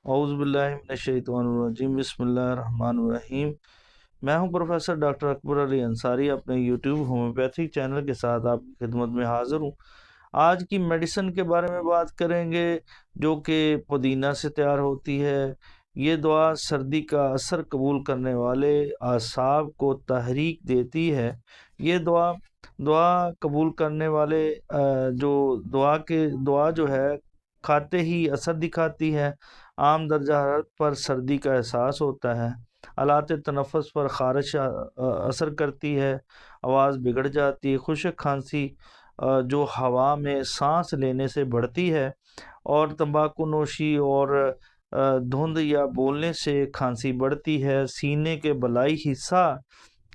اعوذ باللہ من الشیطان الرجیم، بسم اللہ الرحمن الرحیم۔ میں ہوں پروفیسر ڈاکٹر اکبر علی انصاری، اپنے یوٹیوب ہومیوپیتھک چینل کے ساتھ آپ کی خدمت میں حاضر ہوں۔ آج کی میڈیسن کے بارے میں بات کریں گے جو کہ پودینہ سے تیار ہوتی ہے۔ یہ دعا سردی کا اثر قبول کرنے والے اعصاب کو تحریک دیتی ہے۔ یہ دعا قبول کرنے والے جو دعا جو ہے کھاتے ہی اثر دکھاتی ہے۔ عام درجہ حرارت پر سردی کا احساس ہوتا ہے، آلات تنفس پر خارش اثر کرتی ہے، آواز بگڑ جاتی ہے، خشک کھانسی جو ہوا میں سانس لینے سے بڑھتی ہے، اور تمباکو نوشی اور دھند یا بولنے سے کھانسی بڑھتی ہے، سینے کے بالائی حصہ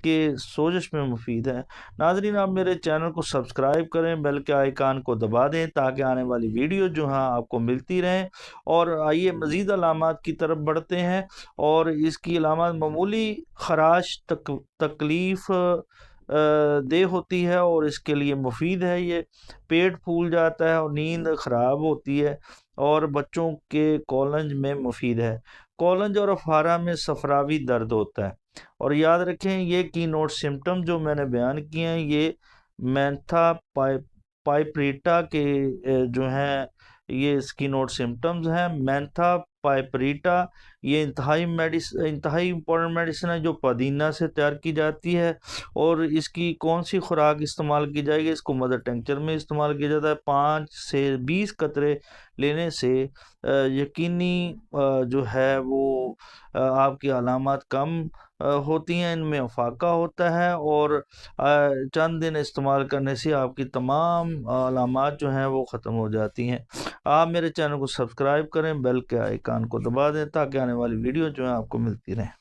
کے سوزش میں مفید ہے۔ ناظرین، آپ میرے چینل کو سبسکرائب کریں، بیل کے آئیکن کو دبا دیں تاکہ آنے والی ویڈیو جو ہیں آپ کو ملتی رہیں۔ اور آئیے مزید علامات کی طرف بڑھتے ہیں۔ اور اس کی علامات معمولی خراش تکلیف دہ ہوتی ہے اور اس کے لیے مفید ہے۔ یہ پیٹ پھول جاتا ہے اور نیند خراب ہوتی ہے، اور بچوں کے کولنج میں مفید ہے۔ کولنج اور افارہ میں صفراوی درد ہوتا ہے۔ اور یاد رکھیں، یہ کی نوٹ سمٹم جو میں نے بیان کیے ہیں، یہ مینتھا پائپریٹا کے جو ہیں یہ اس کی نوٹ سمٹمز ہیں۔ مینتھا پائپریٹا یہ انتہائی امپورٹنٹ میڈیسن ہے جو پودینہ سے تیار کی جاتی ہے۔ اور اس کی کون سی خوراک استعمال کی جائے گی؟ اس کو مدر ٹنکچر میں استعمال کیا جاتا ہے۔ 5 سے 20 قطرے لینے سے یقینی جو ہے وہ آپ کی علامات کم ہوتی ہیں، ان میں افاقہ ہوتا ہے، اور چند دن استعمال کرنے سے آپ کی تمام علامات جو ہیں وہ ختم ہو جاتی ہیں۔ آپ میرے چینل کو سبسکرائب کریں، بیل کے آئیکن کو دبا دیں تاکہ آنے والی ویڈیو جو ہیں آپ کو ملتی رہیں۔